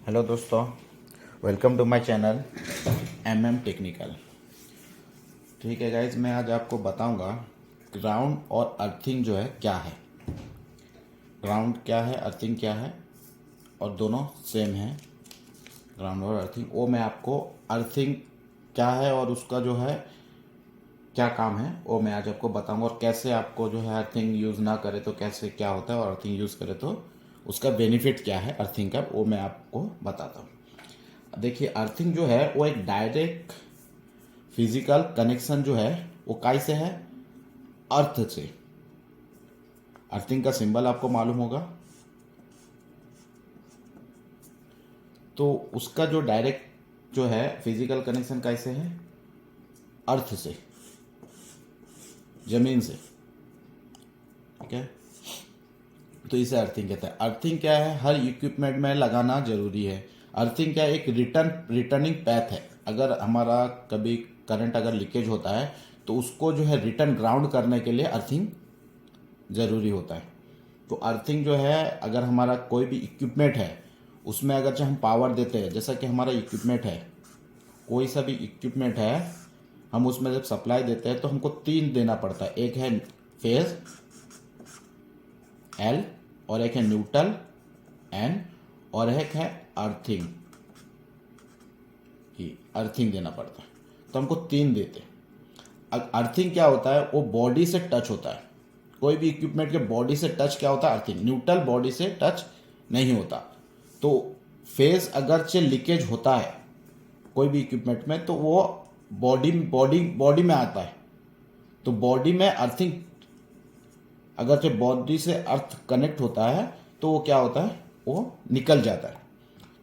Hello दोस्तों, welcome to my channel MM technical. ठीक है गाइज, मैं आज आपको बताऊंगा ग्राउंड और अर्थिंग जो है क्या है। ग्राउंड क्या है, अर्थिंग क्या है, और दोनों सेम है। ग्राउंड और अर्थिंग, वो मैं आपको अर्थिंग क्या है और उसका जो है क्या काम है वो मैं आज आपको बताऊंगा, और कैसे आपको जो है अर्थिंग यूज़ ना करे तो कैसे क्या होता है, और अर्थिंग यूज़ करे तो उसका बेनिफिट क्या है अर्थिंग का, वो मैं आपको बताता हूँ। देखिए, अर्थिंग जो है वो एक डायरेक्ट फिजिकल कनेक्शन जो है वो काय से है, अर्थ से। अर्थिंग का सिंबल आपको मालूम होगा, तो उसका जो डायरेक्ट जो है फिजिकल कनेक्शन कैसे है, अर्थ से, जमीन से। ठीक है, तो इसे अर्थिंग कहते हैं। अर्थिंग क्या है, हर इक्विपमेंट में लगाना जरूरी है। अर्थिंग क्या है, एक रिटर्निंग पैथ है। अगर हमारा कभी करंट अगर लीकेज होता है तो उसको जो है रिटर्न ग्राउंड करने के लिए अर्थिंग ज़रूरी होता है। तो अर्थिंग जो है, अगर हमारा कोई भी इक्विपमेंट है उसमें अगर हम पावर देते हैं, जैसा कि हमारा इक्विपमेंट है, कोई सा भी इक्विपमेंट है, हम उसमें जब सप्लाई देते हैं तो हमको 3 देना पड़ता है। एक है फेज एल, और एक है न्यूट्रल एन, और एक है अर्थिंग ई। अर्थिंग देना पड़ता है, तो हमको 3 देते हैं। अर्थिंग क्या होता है, वो बॉडी से टच होता है। कोई भी इक्विपमेंट के बॉडी से टच क्या होता है, अर्थिंग। न्यूट्रल बॉडी से टच नहीं होता। तो फेज अगरचे लीकेज होता है कोई भी इक्विपमेंट में, तो वो बॉडी में आता है। तो बॉडी में अर्थिंग, अगर जो बॉडी से अर्थ कनेक्ट होता है तो वो क्या होता है, वो निकल जाता है।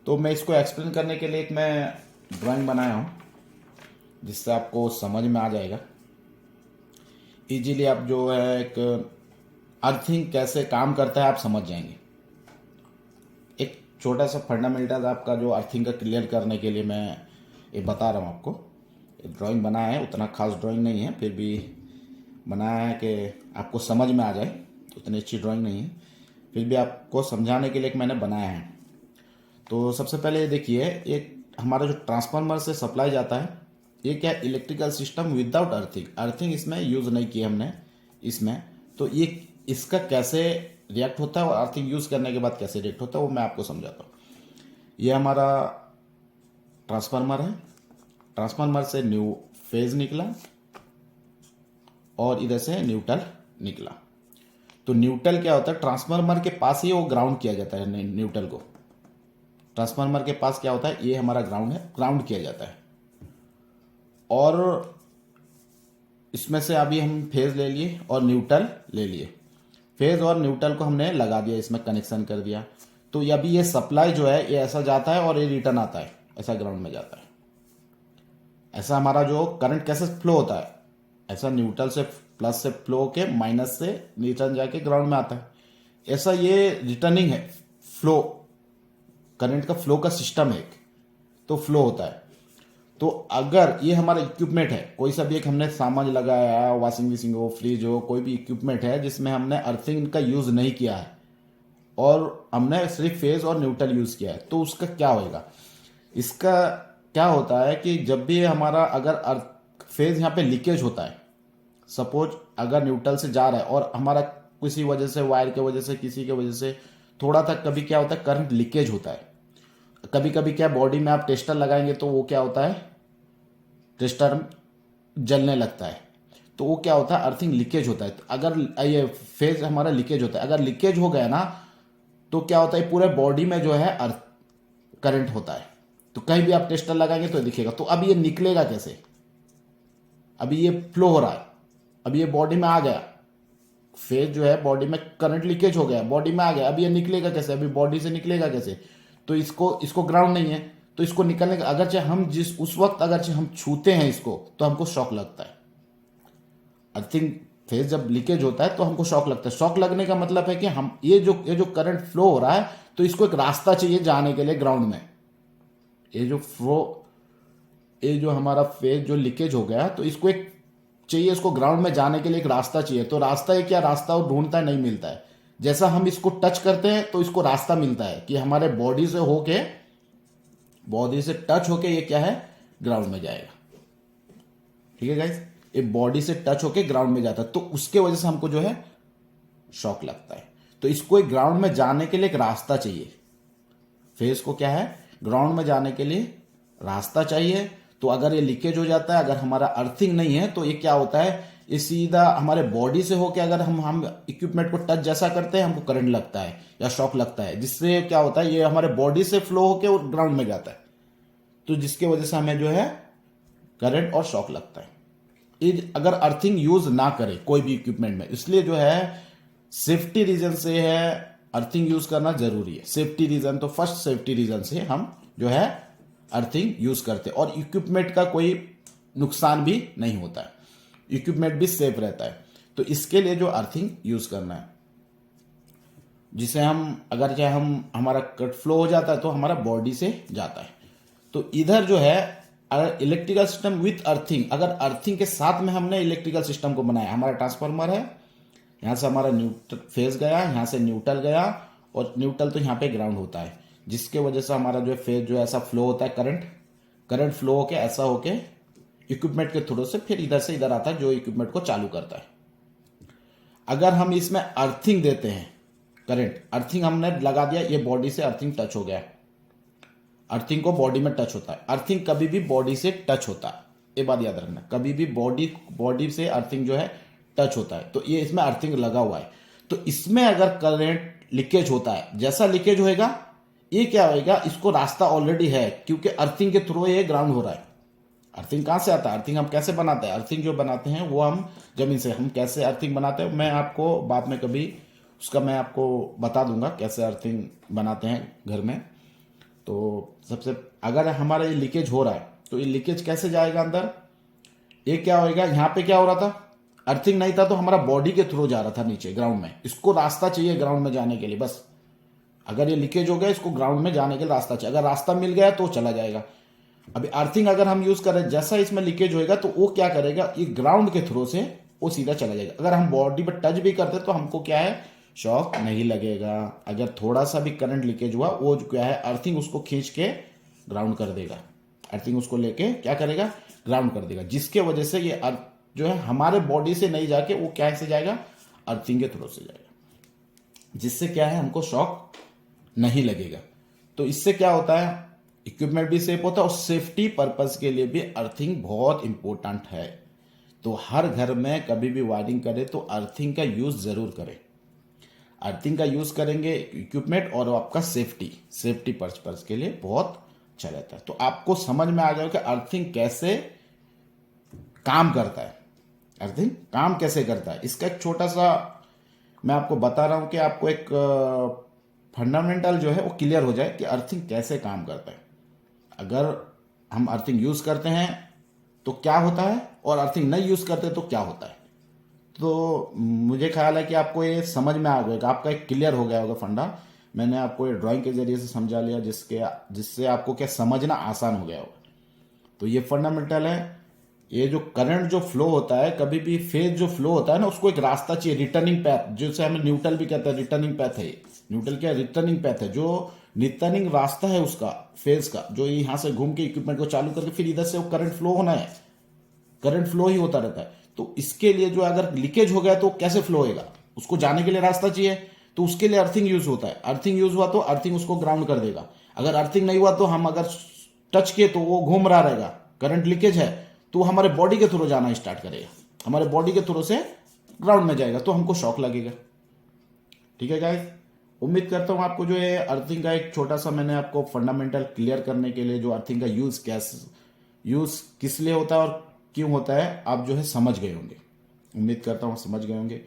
तो मैं इसको एक्सप्लेन करने के लिए एक मैं ड्राइंग बनाया हूँ, जिससे आपको समझ में आ जाएगा इजीली। आप जो है एक अर्थिंग कैसे काम करता है आप समझ जाएंगे। एक छोटा सा फंडामेंटल आपका जो अर्थिंग का क्लियर करने के लिए मैं ये बता रहा हूँ आपको। ड्राइंग बनाया है, उतना खास ड्राइंग नहीं है, फिर भी बनाया है कि आपको समझ में आ जाए। उतनी अच्छी ड्राइंग नहीं है, फिर भी आपको समझाने के लिए मैंने बनाया है। तो सबसे पहले ये देखिए, एक हमारा जो ट्रांसफार्मर से सप्लाई जाता है, ये क्या electrical system without earthing. Earthing इसमें यूज़ नहीं की हमने इसमें। तो ये इसका कैसे रिएक्ट होता है और अर्थिंग यूज़ करने के बाद कैसे रिएक्ट होता है वो मैं आपको समझाता हूँ। ये हमारा ट्रांसफार्मर है। ट्रांसफार्मर से न्यू फेज निकला और इधर से न्यूट्रल निकला। तो न्यूट्रल क्या होता है, ट्रांसफार्मर के पास ही वो ग्राउंड किया जाता है। न्यूट्रल को ट्रांसफार्मर के पास क्या होता है, ये हमारा ग्राउंड है, ग्राउंड किया जाता है। और इसमें से अभी हम फेज ले लिए और न्यूट्रल ले लिए। फेज और न्यूट्रल को हमने लगा दिया, इसमें कनेक्शन कर दिया। तो अभी ये सप्लाई जो है ये ऐसा जाता है और ये रिटर्न आता है, ऐसा ग्राउंड में जाता है। ऐसा हमारा जो करंट कैसे फ्लो होता है, ऐसा न्यूट्रल से प्लस से फ्लो के माइनस से रिटर्न जाके ग्राउंड में आता है। ऐसा ये रिटर्निंग है, फ्लो, करंट का फ्लो का सिस्टम है एक, तो फ्लो होता है। तो अगर ये हमारा इक्विपमेंट है, कोई सा भी एक हमने सामान लगाया, वॉशिंग मशीन हो, फ्रिज हो, कोई भी इक्विपमेंट है जिसमें हमने अर्थिंग का यूज़ नहीं किया है और हमने सिर्फ फेज और न्यूट्रल यूज़ किया है, तो उसका क्या होएगा। इसका क्या होता है कि जब भी हमारा अगर फेज यहाँ पे लीकेज होता है, सपोज अगर न्यूट्रल से जा रहा है और हमारा किसी वजह से, वायर के वजह से, किसी के वजह से थोड़ा सा कभी क्या होता है, करंट लीकेज होता है। कभी कभी क्या, बॉडी में आप टेस्टर लगाएंगे तो वो क्या होता है, टेस्टर जलने लगता है। तो वो क्या होता है, अर्थिंग लीकेज होता है। तो अगर ये फेज हमारा लीकेज होता है, अगर लीकेज हो गया ना तो क्या होता है, पूरे बॉडी में जो है अर्थ करंट होता है। तो कहीं भी आप टेस्टर लगाएंगे तो दिखेगा। तो अब ये निकलेगा कैसे, अभी ये फ्लो हो रहा है, अभी ये बॉडी में आ गया, फेज जो है बॉडी में करंट लीकेज हो गया, बॉडी में आ गया। अभी ये निकलेगा कैसे, अभी बॉडी से निकलेगा कैसे, तो इसको ग्राउंड नहीं है, तो इसको निकलने का अगरचे हम उस वक्त अगरचे हम छूते हैं इसको तो हमको शॉक लगता है। आई थिंक फेज जब लीकेज होता है तो हमको शॉक लगता है। शॉक लगने का मतलब है कि हम ये जो करंट फ्लो हो रहा है, तो इसको एक रास्ता चाहिए जाने के लिए ग्राउंड में। ये जो हमारा फेज जो लीकेज हो गया, तो इसको एक चाहिए, इसको ग्राउंड में जाने के लिए एक रास्ता चाहिए। तो रास्ता है क्या, रास्ता वो ढूंढता है, नहीं मिलता है। जैसा हम इसको टच करते हैं तो इसको रास्ता मिलता है कि हमारे बॉडी से होके बॉडी से टच होके ये क्या है, ग्राउंड में जाएगा। ठीक है गाइस, ये बॉडी से टच होके ग्राउंड में जाता है, तो उसके वजह से हमको जो है शॉक लगता है। तो इसको एक ग्राउंड में जाने के लिए एक रास्ता चाहिए। फेज को क्या है, ग्राउंड में जाने के लिए रास्ता चाहिए। तो अगर ये लीकेज हो जाता है, अगर हमारा अर्थिंग नहीं है, तो ये क्या होता है, ये सीधा हमारे बॉडी से होके अगर हम इक्विपमेंट को टच जैसा करते हैं, हमको करंट लगता है या शॉक लगता है, जिससे क्या होता है, ये हमारे बॉडी से फ्लो होके और ग्राउंड में जाता है, तो जिसके वजह से हमें जो है करंट और शॉक लगता है। अगर अर्थिंग यूज ना करे कोई भी इक्विपमेंट में, इसलिए जो है सेफ्टी रीजन से है अर्थिंग यूज करना जरूरी है। सेफ्टी रीजन, तो फर्स्ट सेफ्टी रीजन से हम जो है अर्थिंग यूज करते हैं, और इक्विपमेंट का कोई नुकसान भी नहीं होता है, इक्विपमेंट भी सेफ रहता है। तो इसके लिए जो अर्थिंग यूज करना है, जिसे हम अगर चाहे हमारा कट फ्लो हो जाता है तो हमारा बॉडी से जाता है। तो इधर जो है इलेक्ट्रिकल सिस्टम विथ अर्थिंग, अगर अर्थिंग के साथ में हमने इलेक्ट्रिकल सिस्टम को बनाया, हमारा ट्रांसफार्मर है, यहां से हमारा न्यूट्रल फेज गया, यहां से न्यूट्रल गया, और न्यूट्रल तो यहां पे ग्राउंड होता है, जिसके वजह से हमारा जो फेज जो ऐसा फ्लो होता है, करंट फ्लो होके ऐसा होके इक्विपमेंट के थ्रू से फिर इधर से इधर आता है, जो इक्विपमेंट को चालू करता है। अगर हम इसमें अर्थिंग देते हैं, करंट अर्थिंग हमने लगा दिया, ये बॉडी से अर्थिंग टच हो गया, अर्थिंग को बॉडी में टच होता है, अर्थिंग कभी भी बॉडी से टच होता है, ये बात याद रखना, कभी भी बॉडी से अर्थिंग जो है टच होता है। तो ये इसमें अर्थिंग लगा हुआ है, तो इसमें अगर करंट लीकेज होता है, जैसा लीकेज होएगा, ये क्या होएगा, इसको रास्ता ऑलरेडी है, क्योंकि अर्थिंग के थ्रू ये ग्राउंड हो रहा है। अर्थिंग कहां से आता है, अर्थिंग हम कैसे बनाते हैं, अर्थिंग जो बनाते हैं वो हम जमीन से, हम कैसे अर्थिंग बनाते हैं, मैं आपको बाद में कभी उसका मैं आपको बता दूंगा कैसे अर्थिंग बनाते हैं घर में। तो सबसे अगर हमारा ये लीकेज हो रहा है, तो ये लीकेज कैसे जाएगा अंदर, ये क्या होएगा, यहाँ पे क्या हो रहा था, अर्थिंग नहीं था, तो हमारा बॉडी के थ्रू जा रहा था नीचे ग्राउंड में, इसको रास्ता चाहिए ग्राउंड में जाने के लिए बस। अगर ये लीकेज हो गया, इसको ग्राउंड में जाने के लिए रास्ता चाहिए, अगर रास्ता मिल गया तो चला जाएगा। अभी अर्थिंग अगर हम यूज करें, जैसा इसमें लीकेज होएगा, तो वो क्या करेगा, ये ग्राउंड के थ्रू से वो सीधा चला जाएगा। अगर हम बॉडी पर टच भी करते तो हमको क्या है, शॉक नहीं लगेगा। अगर थोड़ा सा भी करंट लीकेज हुआ, वो जो क्या है, अर्थिंग उसको खींच के ग्राउंड कर देगा, अर्थिंग उसको लेके क्या करेगा, ग्राउंड कर देगा, जिसके वजह से ये जो है हमारे बॉडी से नहीं जाके वो क्या से जाएगा, अर्थिंग के थ्रू से जाएगा, जिससे क्या है, हमको शॉक नहीं लगेगा। तो इससे क्या होता है, इक्विपमेंट भी सेफ होता है, और सेफ्टी पर्पस के लिए भी अर्थिंग बहुत इंपॉर्टेंट है। तो हर घर में कभी भी वायरिंग करें तो अर्थिंग का यूज जरूर करें। अर्थिंग का यूज करेंगे इक्विपमेंट, और आपका सेफ्टी पर्पस के लिए बहुत अच्छा रहता है। तो आपको समझ में आ जाएगा कि अर्थिंग कैसे काम करता है, अर्थिंग काम कैसे करता है। इसका एक छोटा सा मैं आपको बता रहा हूं कि आपको एक फंडामेंटल जो है वो क्लियर हो जाए कि अर्थिंग कैसे काम करता है। अगर हम अर्थिंग यूज करते हैं तो क्या होता है, और अर्थिंग नहीं यूज करते तो क्या होता है। तो मुझे ख्याल है कि आपको ये समझ में आ गया, आपका एक क्लियर हो गया होगा फंडा। मैंने आपको ये ड्राइंग के जरिए से समझा लिया, जिससे आपको क्या समझना आसान हो गया होगा। तो ये फंडामेंटल है। ये जो करंट जो फ्लो होता है, कभी भी फेज जो फ्लो होता है ना, उसको एक रास्ता चाहिए, रिटर्निंग पैथ, जिसे हमें न्यूट्रल भी कहते हैं, रिटर्निंग पैथ है। न्यूट्रल क्या, रिटर्निंग पैथ है, जो रिटर्निंग रास्ता है उसका, फेज का, जो यहां से घूम के इक्विपमेंट को चालू करके फिर इधर से वो करंट फ्लो होना है, करंट फ्लो ही होता रहता है। तो इसके लिए जो अगर लीकेज हो गया तो कैसे फ्लो होएगा, उसको जाने के लिए रास्ता चाहिए, तो उसके लिए अर्थिंग यूज होता है। अर्थिंग यूज हुआ तो अर्थिंग उसको ग्राउंड कर देगा। अगर अर्थिंग नहीं हुआ तो हम अगर टच किए तो वो घूम रहा रहेगा, करंट लीकेज है तो हमारे बॉडी के थ्रू जाना स्टार्ट करेगा, हमारे बॉडी के थ्रू से ग्राउंड में जाएगा, तो हमको शॉक लगेगा। ठीक है गाइस, उम्मीद करता हूं आपको जो है अर्थिंग का एक छोटा सा मैंने आपको फंडामेंटल क्लियर करने के लिए, जो अर्थिंग का यूज किस लिए होता है और क्यों होता है, आप जो है समझ गए होंगे। उम्मीद करता हूं समझ गए होंगे।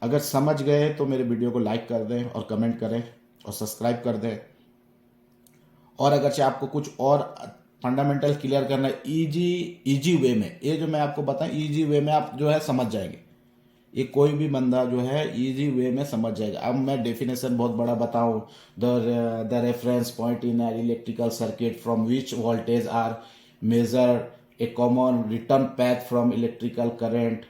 अगर समझ गए तो मेरे वीडियो को लाइक कर दें और कमेंट करें और सब्सक्राइब कर दें। और अगर चाहे आपको कुछ और फंडामेंटल क्लियर करना है इजी वे में, ये जो मैं आपको बताऊं इजी वे में आप जो है समझ जाएंगे, ये कोई भी बंदा जो है इजी वे में समझ जाएगा। अब मैं डेफिनेशन बहुत बड़ा बताऊं, the reference point in an electrical circuit from which voltage are measure a common return path from electrical current,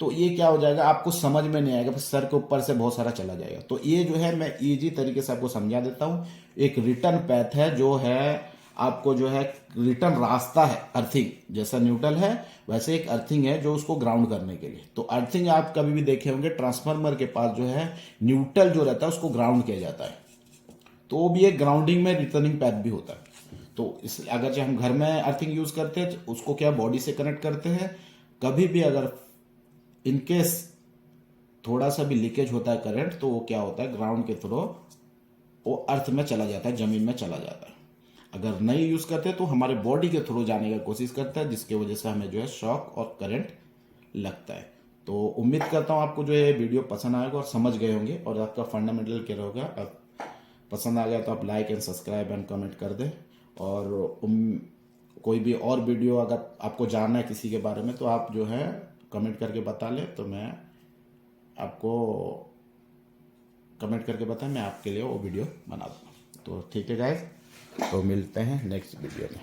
तो ये क्या हो जाएगा, आपको समझ में नहीं आएगा, सर के ऊपर से बहुत सारा चला जाएगा। तो ये जो है मैं इजी तरीके से आपको समझा देता हूँ। एक रिटर्न पैथ है जो है आपको जो है रिटर्न रास्ता है अर्थिंग, जैसा न्यूट्रल है वैसे एक अर्थिंग है जो उसको ग्राउंड करने के लिए। तो अर्थिंग आप कभी भी देखे होंगे ट्रांसफार्मर के पास जो है न्यूट्रल जो रहता है उसको ग्राउंड किया जाता है, तो वो भी एक ग्राउंडिंग में रिटर्निंग पैथ भी होता है। तो इस अगर जो हम घर में अर्थिंग यूज करते हैं तो उसको क्या बॉडी से कनेक्ट करते हैं, कभी भी अगर इनकेस थोड़ा सा भी लीकेज होता है करंट तो वो क्या होता है ग्राउंड के थ्रू वो अर्थ में चला जाता है, जमीन में चला जाता है। अगर नहीं यूज करते तो हमारे बॉडी के थ्रू जाने की कोशिश करता है, जिसके वजह से हमें जो है शॉक और करंट लगता है। तो उम्मीद करता हूँ आपको जो है वीडियो पसंद आएगा और समझ गए होंगे और आपका फंडामेंटल क्लियर होगा। अब पसंद आ गया तो आप like and subscribe and comment कर दें। और कोई भी और वीडियो अगर आपको जानना है किसी के बारे में तो आप जो है कमेंट करके बता लें, तो मैं आपको कमेंट करके बताएं, मैं आपके लिए वो वीडियो बना दूँगा। तो ठीक है गाइस, तो मिलते हैं नेक्स्ट वीडियो में।